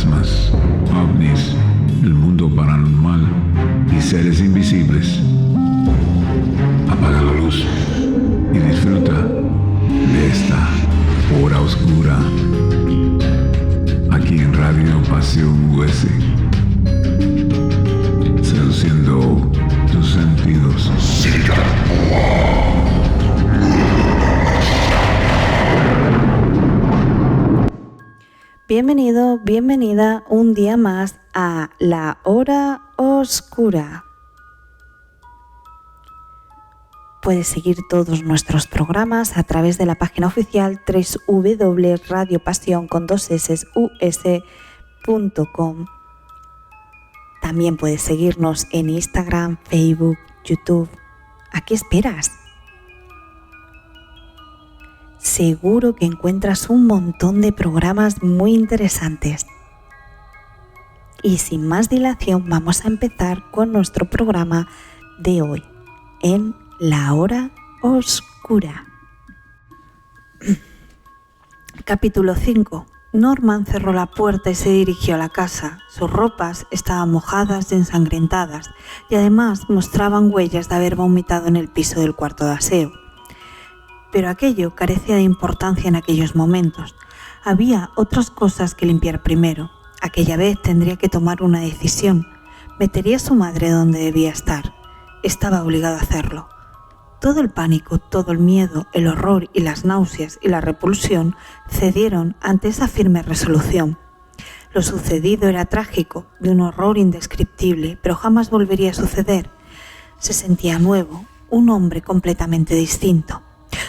fantasmas, ovnis, el mundo paranormal y seres invisibles. Apaga la luz y disfruta de esta hora oscura aquí en Radio Pasión US, seduciendo tus sentidos. Bienvenido, bienvenida un día más a La Hora Oscura. Puedes seguir todos nuestros programas a través de la página oficial www.radiopasion.us.com. También puedes seguirnos en Instagram, Facebook, YouTube. ¿A qué esperas? Seguro que encuentras un montón de programas muy interesantes. Y sin más dilación vamos a empezar con nuestro programa de hoy, en La Hora Oscura. Capítulo 5. Norman cerró la puerta y se dirigió a la casa. Sus ropas estaban mojadas y ensangrentadas y además mostraban huellas de haber vomitado en el piso del cuarto de aseo. Pero aquello carecía de importancia en aquellos momentos. Había otras cosas que limpiar primero. Aquella vez tendría que tomar una decisión. Metería a su madre donde debía estar. Estaba obligado a hacerlo. Todo el pánico, todo el miedo, el horror y las náuseas y la repulsión cedieron ante esa firme resolución. Lo sucedido era trágico, de un horror indescriptible, pero jamás volvería a suceder. Se sentía nuevo, un hombre completamente distinto.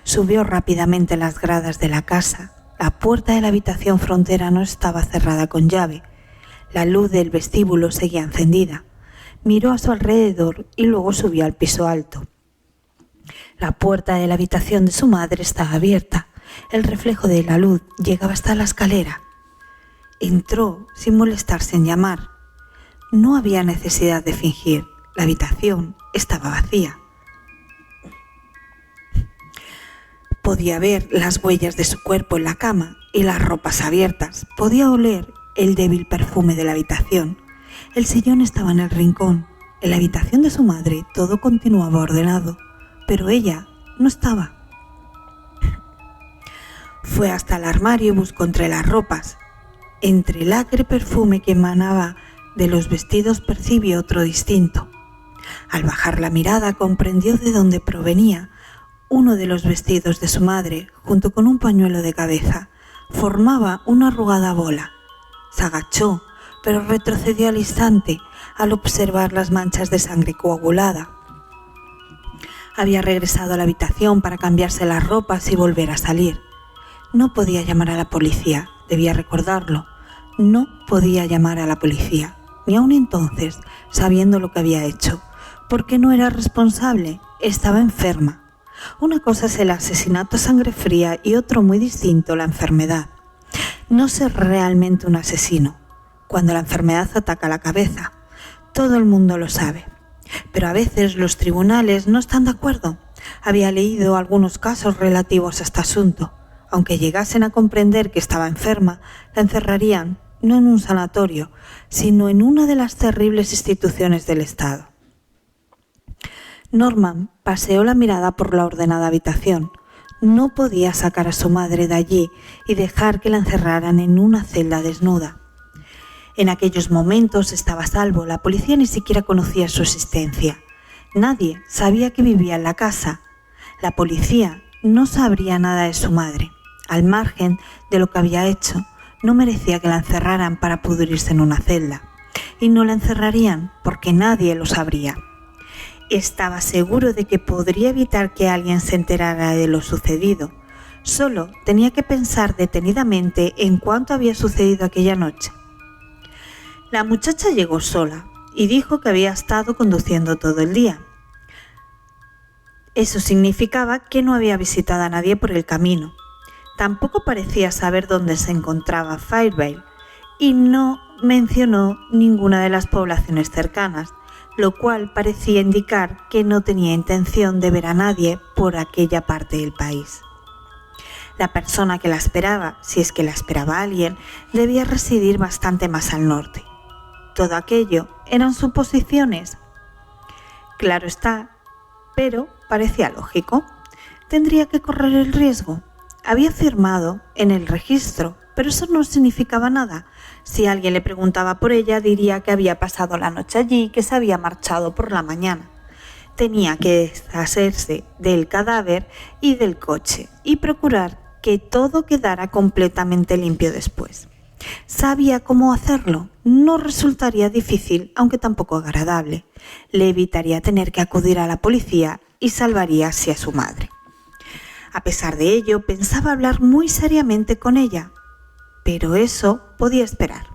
Subió rápidamente las gradas de la casa. La puerta de la habitación frontera no estaba cerrada con llave. La luz del vestíbulo seguía encendida. Miró a su alrededor y luego subió al piso alto. La puerta de la habitación de su madre estaba abierta. El reflejo de la luz llegaba hasta la escalera. Entró sin molestarse en llamar. No había necesidad de fingir. La habitación estaba vacía. Podía ver las huellas de su cuerpo en la cama y las ropas abiertas. Podía oler el débil perfume de la habitación. El sillón estaba en el rincón. En la habitación de su madre todo continuaba ordenado, pero ella no estaba. Fue hasta el armario y buscó entre las ropas. Entre el acre perfume que emanaba de los vestidos percibió otro distinto. Al bajar la mirada comprendió de dónde provenía. Uno de los vestidos de su madre, junto con un pañuelo de cabeza, formaba una arrugada bola. Se agachó, pero retrocedió al instante al observar las manchas de sangre coagulada. Había regresado a la habitación para cambiarse las ropas y volver a salir. No podía llamar a la policía, debía recordarlo. No podía llamar a la policía, ni aun entonces, sabiendo lo que había hecho, porque no era responsable, estaba enferma. Una cosa es el asesinato a sangre fría y otro muy distinto, la enfermedad. No ser realmente un asesino, cuando la enfermedad ataca la cabeza. Todo el mundo lo sabe. Pero a veces los tribunales no están de acuerdo. Había leído algunos casos relativos a este asunto. Aunque llegasen a comprender que estaba enferma, la encerrarían no en un sanatorio, sino en una de las terribles instituciones del Estado. Norman paseó la mirada por la ordenada habitación. No podía sacar a su madre de allí y dejar que la encerraran en una celda desnuda. En aquellos momentos estaba a salvo, la policía ni siquiera conocía su existencia. Nadie sabía que vivía en la casa. La policía no sabría nada de su madre. Al margen de lo que había hecho, no merecía que la encerraran para pudrirse en una celda. Y no la encerrarían porque nadie lo sabría. Estaba seguro de que podría evitar que alguien se enterara de lo sucedido. Solo tenía que pensar detenidamente en cuánto había sucedido aquella noche. La muchacha llegó sola y dijo que había estado conduciendo todo el día. Eso significaba que no había visitado a nadie por el camino. Tampoco parecía saber dónde se encontraba Fairvale y no mencionó ninguna de las poblaciones cercanas, lo cual parecía indicar que no tenía intención de ver a nadie por aquella parte del país. La persona que la esperaba, si es que la esperaba alguien, debía residir bastante más al norte. Todo aquello eran suposiciones. Claro está, pero parecía lógico. Tendría que correr el riesgo. Había firmado en el registro, pero eso no significaba nada. Si alguien le preguntaba por ella, diría que había pasado la noche allí y que se había marchado por la mañana. Tenía que deshacerse del cadáver y del coche y procurar que todo quedara completamente limpio después. Sabía cómo hacerlo. No resultaría difícil, aunque tampoco agradable. Le evitaría tener que acudir a la policía y salvaría así a su madre. A pesar de ello, pensaba hablar muy seriamente con ella, pero eso podía esperar.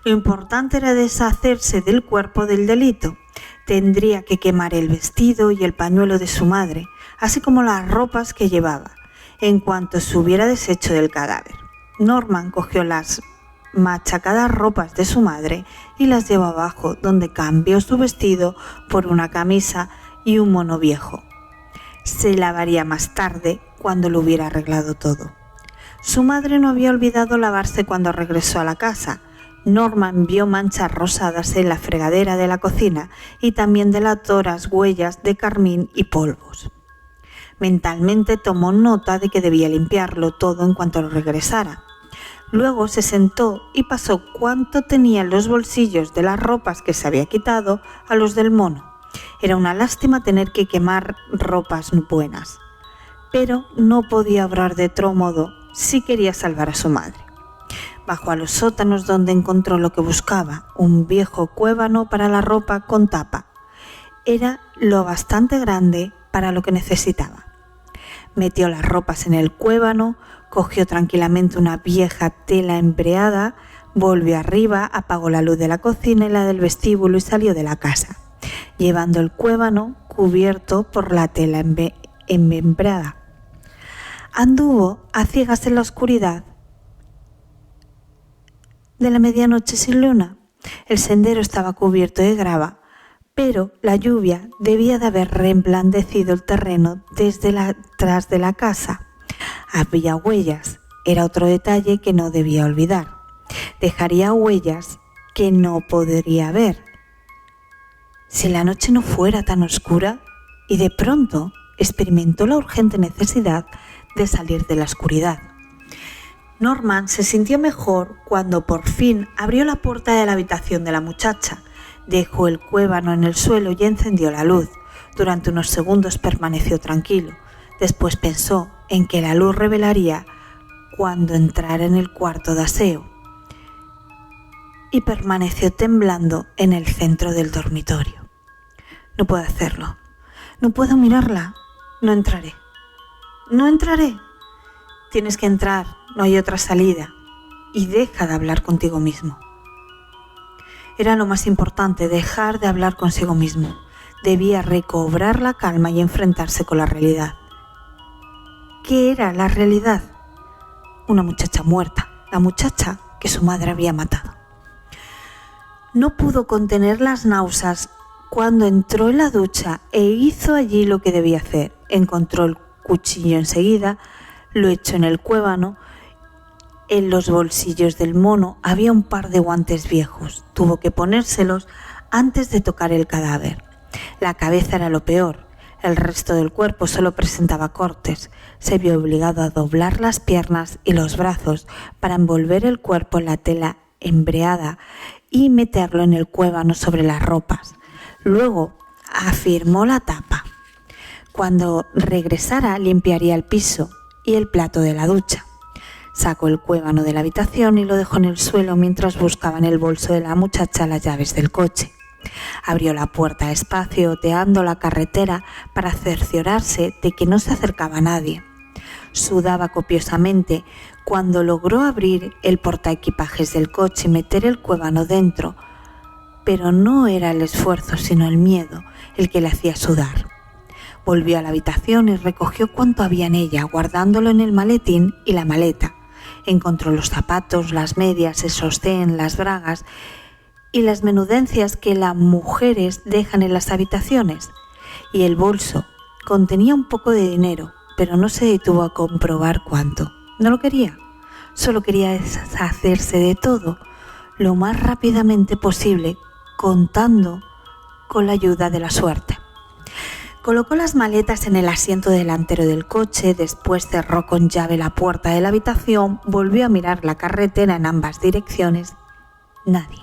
Lo importante era deshacerse del cuerpo del delito. Tendría que quemar el vestido y el pañuelo de su madre, así como las ropas que llevaba, en cuanto se hubiera deshecho del cadáver. Norman cogió las machacadas ropas de su madre y las llevó abajo, donde cambió su vestido por una camisa y un mono viejo. Se lavaría más tarde cuando lo hubiera arreglado todo. Su madre no había olvidado lavarse cuando regresó a la casa. Norman vio manchas rosadas en la fregadera de la cocina y también delatoras huellas de carmín y polvos. Mentalmente tomó nota de que debía limpiarlo todo en cuanto regresara. Luego se sentó y pasó cuánto tenía en los bolsillos de las ropas que se había quitado a los del mono. Era una lástima tener que quemar ropas buenas, pero no podía obrar de otro modo si quería salvar a su madre. Bajó a los sótanos donde encontró lo que buscaba, un viejo cuévano para la ropa con tapa. Era lo bastante grande para lo que necesitaba. Metió las ropas en el cuévano, cogió tranquilamente una vieja tela embreada, volvió arriba, apagó la luz de la cocina y la del vestíbulo y salió de la casa, llevando el cuévano cubierto por la tela embreada. Anduvo a ciegas en la oscuridad de la medianoche sin luna. El sendero estaba cubierto de grava, pero la lluvia debía de haber reblandecido el terreno desde atrás de la casa. Había huellas, era otro detalle que no debía olvidar. Dejaría huellas que no podría ver si la noche no fuera tan oscura, y de pronto experimentó la urgente necesidad de salir de la oscuridad. Norman se sintió mejor cuando por fin abrió la puerta de la habitación de la muchacha, dejó el cuévano en el suelo y encendió la luz. Durante unos segundos permaneció tranquilo. Después pensó en que la luz revelaría cuando entrara en el cuarto de aseo y permaneció temblando en el centro del dormitorio. No puedo hacerlo. No puedo mirarla. No entraré. No entraré. Tienes que entrar. No hay otra salida. Y deja de hablar contigo mismo. Era lo más importante, dejar de hablar consigo mismo. Debía recobrar la calma y enfrentarse con la realidad. ¿Qué era la realidad? Una muchacha muerta, la muchacha que su madre había matado. No pudo contener las náuseas cuando entró en la ducha e hizo allí lo que debía hacer. Encontró el cuchillo enseguida, lo echó en el cuévano. En los bolsillos del mono había un par de guantes viejos. Tuvo que ponérselos antes de tocar el cadáver. La cabeza era lo peor. El resto del cuerpo solo presentaba cortes. Se vio obligado a doblar las piernas y los brazos para envolver el cuerpo en la tela embreada y meterlo en el cuévano sobre las ropas. Luego afirmó la tapa. Cuando regresara limpiaría el piso y el plato de la ducha. Sacó el cuévano de la habitación y lo dejó en el suelo mientras buscaba en el bolso de la muchacha las llaves del coche. Abrió la puerta despacio, oteando la carretera para cerciorarse de que no se acercaba nadie. Sudaba copiosamente cuando logró abrir el portaequipajes del coche y meter el cuévano dentro, pero no era el esfuerzo sino el miedo el que le hacía sudar. Volvió a la habitación y recogió cuanto había en ella, guardándolo en el maletín y la maleta. Encontró los zapatos, las medias, el sostén, las bragas y las menudencias que las mujeres dejan en las habitaciones. Y el bolso contenía un poco de dinero, pero no se detuvo a comprobar cuánto. No lo quería. Solo quería deshacerse de todo lo más rápidamente posible, contando con la ayuda de la suerte. Colocó las maletas en el asiento delantero del coche, después cerró con llave la puerta de la habitación, volvió a mirar la carretera en ambas direcciones. Nadie.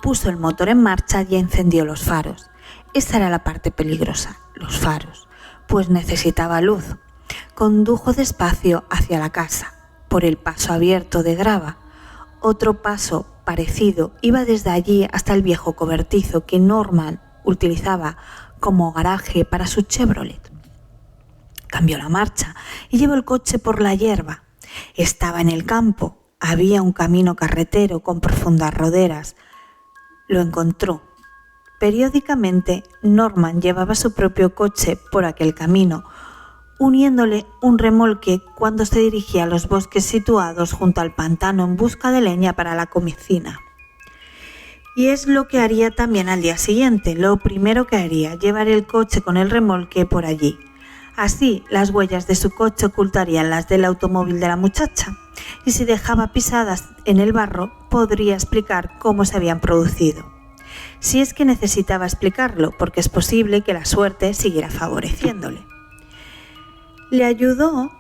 Puso el motor en marcha y encendió los faros. Esa era la parte peligrosa, los faros, pues necesitaba luz. Condujo despacio hacia la casa, por el paso abierto de grava. Otro paso parecido iba desde allí hasta el viejo cobertizo que Norman utilizaba como garaje para su Chevrolet. Cambió la marcha y llevó el coche por la hierba. Estaba en el campo, había un camino carretero con profundas roderas. Lo encontró. Periódicamente, Norman llevaba su propio coche por aquel camino, uniéndole un remolque cuando se dirigía a los bosques situados junto al pantano en busca de leña para la cocina. Y es lo que haría también al día siguiente. Lo primero que haría, llevar el coche con el remolque por allí. Así, las huellas de su coche ocultarían las del automóvil de la muchacha, y si dejaba pisadas en el barro, podría explicar cómo se habían producido. Si es que necesitaba explicarlo, porque es posible que la suerte siguiera favoreciéndole. Le ayudó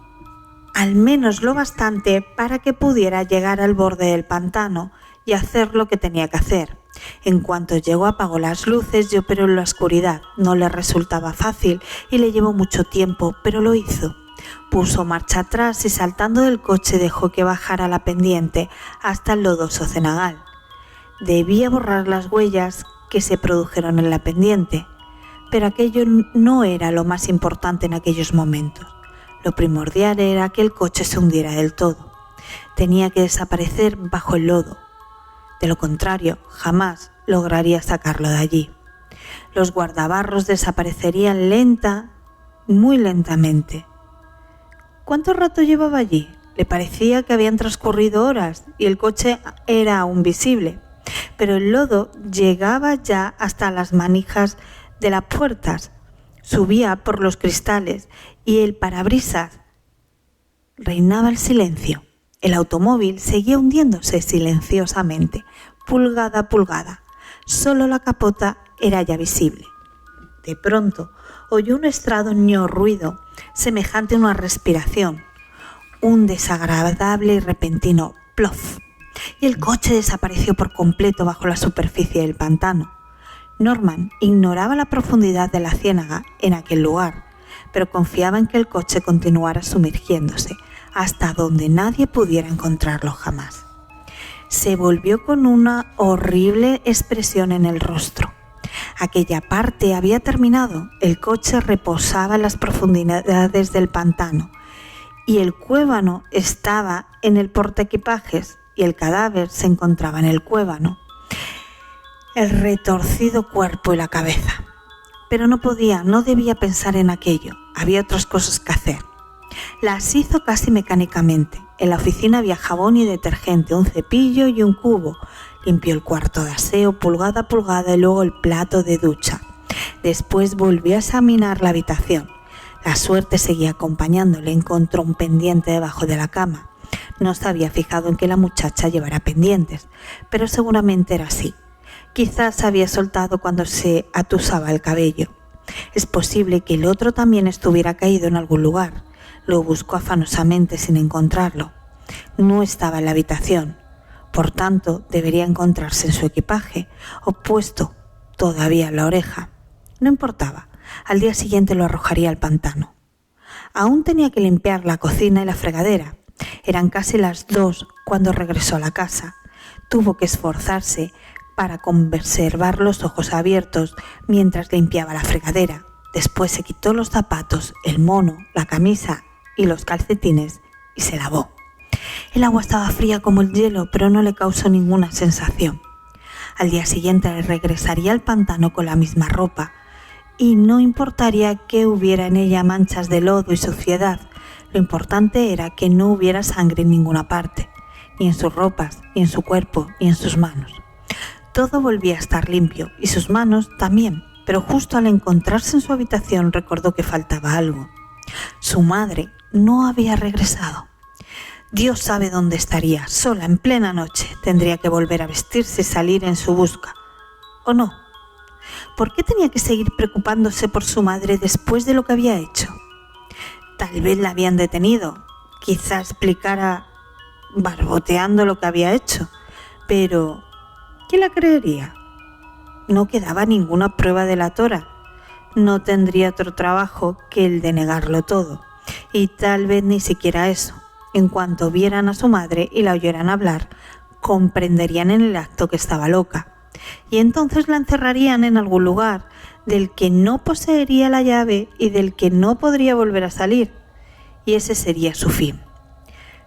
al menos lo bastante para que pudiera llegar al borde del pantano y hacer lo que tenía que hacer. En cuanto llegó, apagó las luces y operó en la oscuridad. No le resultaba fácil y le llevó mucho tiempo, pero lo hizo. Puso marcha atrás y saltando del coche dejó que bajara la pendiente hasta el lodoso cenagal. Debía borrar las huellas que se produjeron en la pendiente, pero aquello no era lo más importante en aquellos momentos. Lo primordial era que el coche se hundiera del todo. Tenía que desaparecer bajo el lodo. De lo contrario, jamás lograría sacarlo de allí. Los guardabarros desaparecerían muy lentamente. ¿Cuánto rato llevaba allí? Le parecía que habían transcurrido horas y el coche era aún visible, pero el lodo llegaba ya hasta las manijas de las puertas, subía por los cristales y el parabrisas. Reinaba el silencio. El automóvil seguía hundiéndose silenciosamente, pulgada a pulgada. Solo la capota era ya visible. De pronto oyó un extraño ruido, semejante a una respiración. Un desagradable y repentino plof, y el coche desapareció por completo bajo la superficie del pantano. Norman ignoraba la profundidad de la ciénaga en aquel lugar, pero confiaba en que el coche continuara sumergiéndose hasta donde nadie pudiera encontrarlo jamás. Se volvió con una horrible expresión en el rostro. Aquella parte había terminado, el coche reposaba en las profundidades del pantano y el cuévano estaba en el portaequipajes y el cadáver se encontraba en el cuévano, el retorcido cuerpo y la cabeza. Pero no debía pensar en aquello, había otras cosas que hacer. Las hizo casi mecánicamente. En la oficina había jabón y detergente, un cepillo y un cubo. Limpió el cuarto de aseo pulgada a pulgada y luego el plato de ducha. Después volvió a examinar la habitación. La suerte seguía acompañándole. Encontró un pendiente debajo de la cama. No se había fijado en que la muchacha llevara pendientes, pero seguramente era así. Quizás se había soltado cuando se atusaba el cabello. Es posible que el otro también estuviera caído en algún lugar. Lo buscó afanosamente sin encontrarlo. No estaba en la habitación. Por tanto, debería encontrarse en su equipaje o puesto todavía en la oreja. No importaba. Al día siguiente lo arrojaría al pantano. Aún tenía que limpiar la cocina y la fregadera. Eran casi las 2 cuando regresó a la casa. Tuvo que esforzarse para conservar los ojos abiertos mientras limpiaba la fregadera. Después se quitó los zapatos, el mono, la camisa y los calcetines y se lavó. El agua estaba fría como el hielo, pero no le causó ninguna sensación. Al día siguiente regresaría al pantano con la misma ropa y no importaría que hubiera en ella manchas de lodo y suciedad. Lo importante era que no hubiera sangre en ninguna parte, ni en sus ropas, ni en su cuerpo, ni en sus manos. Todo volvía a estar limpio y sus manos también, pero justo al encontrarse en su habitación recordó que faltaba algo. Su madre no había regresado. Dios sabe dónde estaría, sola en plena noche. Tendría que volver a vestirse y salir en su busca. ¿O no? ¿Por qué tenía que seguir preocupándose por su madre después de lo que había hecho? Tal vez la habían detenido, quizá explicara barboteando lo que había hecho, pero ¿quién la creería? No quedaba ninguna prueba delatora. No tendría otro trabajo que el de negarlo todo, y tal vez ni siquiera eso. En cuanto vieran a su madre y la oyeran hablar, comprenderían en el acto que estaba loca, y entonces la encerrarían en algún lugar del que no poseería la llave y del que no podría volver a salir, y ese sería su fin.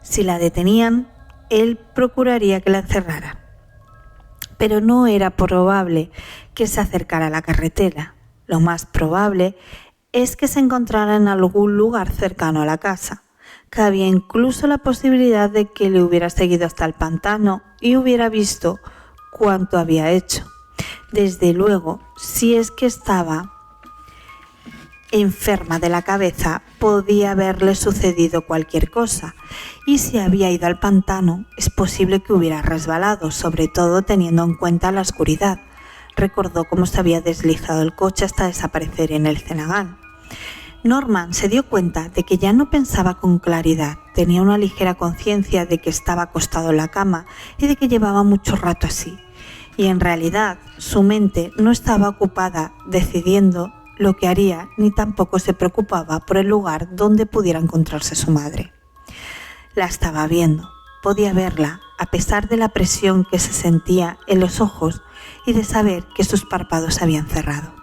Si la detenían, él procuraría que la encerraran. Pero no era probable que se acercara a la carretera. Lo más probable es que se encontrara en algún lugar cercano a la casa. Cabía incluso la posibilidad de que le hubiera seguido hasta el pantano y hubiera visto cuánto había hecho. Desde luego, si es que estaba enferma de la cabeza, podía haberle sucedido cualquier cosa, y si había ido al pantano, es posible que hubiera resbalado, sobre todo teniendo en cuenta la oscuridad. Recordó cómo se había deslizado el coche hasta desaparecer en el cenagán. Norman se dio cuenta de que ya no pensaba con claridad, tenía una ligera conciencia de que estaba acostado en la cama y de que llevaba mucho rato así. Y en realidad su mente no estaba ocupada decidiendo lo que haría, ni tampoco se preocupaba por el lugar donde pudiera encontrarse su madre. La estaba viendo, podía verla, a pesar de la presión que se sentía en los ojos y de saber que sus párpados habían cerrado.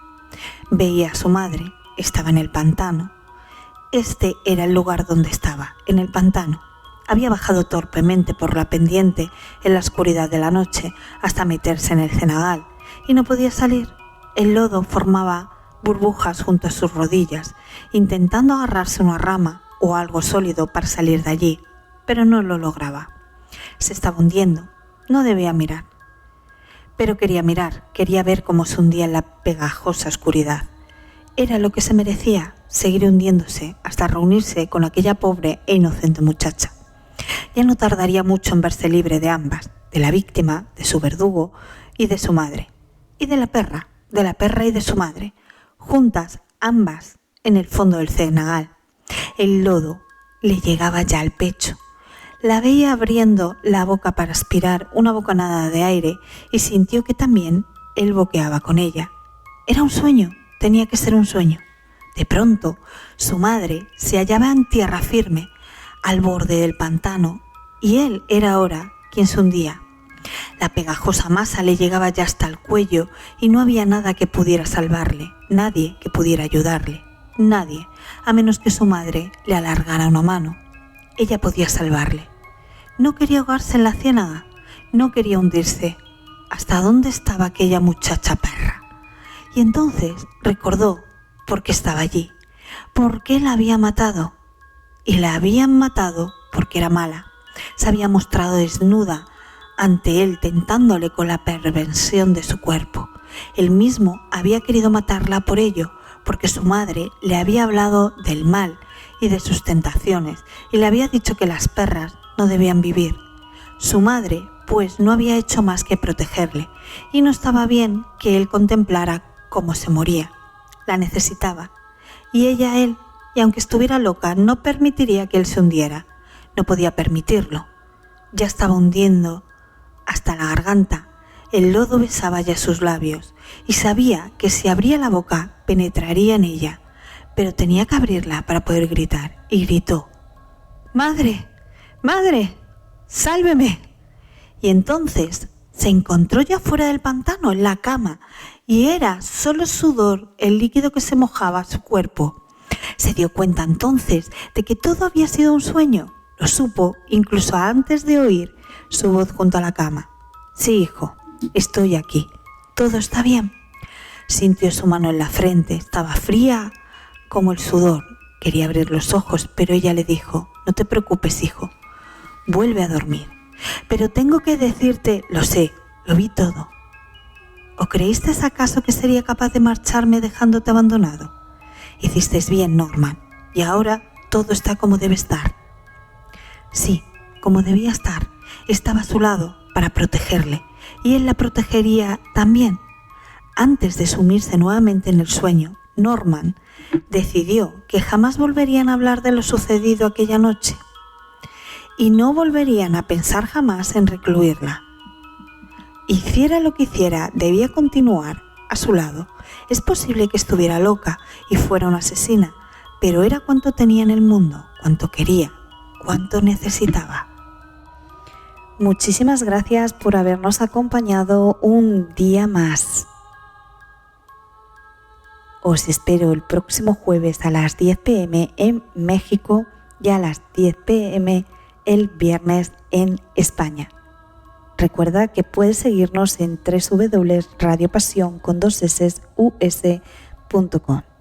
Veía a su madre. Estaba en el pantano. Este era el lugar donde estaba, en el pantano. Había bajado torpemente por la pendiente en la oscuridad de la noche hasta meterse en el cenagal y no podía salir. El lodo formaba burbujas junto a sus rodillas, intentando agarrarse a una rama o algo sólido para salir de allí, pero no lo lograba. Se estaba hundiendo. No debía mirar. Pero quería mirar, quería ver cómo se hundía en la pegajosa oscuridad. Era lo que se merecía, seguir hundiéndose hasta reunirse con aquella pobre e inocente muchacha. Ya no tardaría mucho en verse libre de ambas, de la víctima, de su verdugo y de su madre. Y de la perra y de su madre, juntas ambas en el fondo del cenagal. El lodo le llegaba ya al pecho. La veía abriendo la boca para aspirar una bocanada de aire y sintió que también él boqueaba con ella. Era un sueño. Tenía que ser un sueño. De pronto, su madre se hallaba en tierra firme, al borde del pantano, y él era ahora quien se hundía. La pegajosa masa le llegaba ya hasta el cuello y no había nada que pudiera salvarle, nadie que pudiera ayudarle, nadie, a menos que su madre le alargara una mano. Ella podía salvarle. No quería ahogarse en la ciénaga, no quería hundirse. ¿Hasta dónde estaba aquella muchacha perra? Y entonces recordó por qué estaba allí, por qué la había matado. Y la habían matado porque era mala. Se había mostrado desnuda ante él, tentándole con la perversión de su cuerpo. Él mismo había querido matarla por ello, porque su madre le había hablado del mal y de sus tentaciones, y le había dicho que las perras no debían vivir. Su madre, pues, no había hecho más que protegerle, y no estaba bien que él contemplara cómo se moría. La necesitaba, y ella a él, y aunque estuviera loca, no permitiría que él se hundiera. No podía permitirlo. Ya estaba hundiendo hasta la garganta. El lodo besaba ya sus labios, y sabía que si abría la boca penetraría en ella, pero tenía que abrirla para poder gritar, y gritó: ¡Madre! ¡Madre! ¡Sálveme! Y entonces se encontró ya fuera del pantano, en la cama, y era solo sudor el líquido que se mojaba su cuerpo. Se dio cuenta entonces de que todo había sido un sueño. Lo supo incluso antes de oír su voz junto a la cama. Sí, hijo, estoy aquí. Todo está bien. Sintió su mano en la frente. Estaba fría como el sudor. Quería abrir los ojos, pero ella le dijo: no te preocupes, hijo. Vuelve a dormir. Pero tengo que decirte, lo sé, lo vi todo. ¿O creíste acaso que sería capaz de marcharme dejándote abandonado? Hicisteis bien, Norman, y ahora todo está como debe estar. Sí, como debía estar. Estaba a su lado para protegerle, y él la protegería también. Antes de sumirse nuevamente en el sueño, Norman decidió que jamás volverían a hablar de lo sucedido aquella noche y no volverían a pensar jamás en recluirla. Hiciera lo que hiciera, debía continuar a su lado. Es posible que estuviera loca y fuera una asesina, pero era cuanto tenía en el mundo, cuanto quería, cuanto necesitaba. Muchísimas gracias por habernos acompañado un día más. Os espero el próximo jueves a las 10 p.m. en México y a las 10 p.m. el viernes en España. Recuerda que puedes seguirnos en www.radiopasion.com.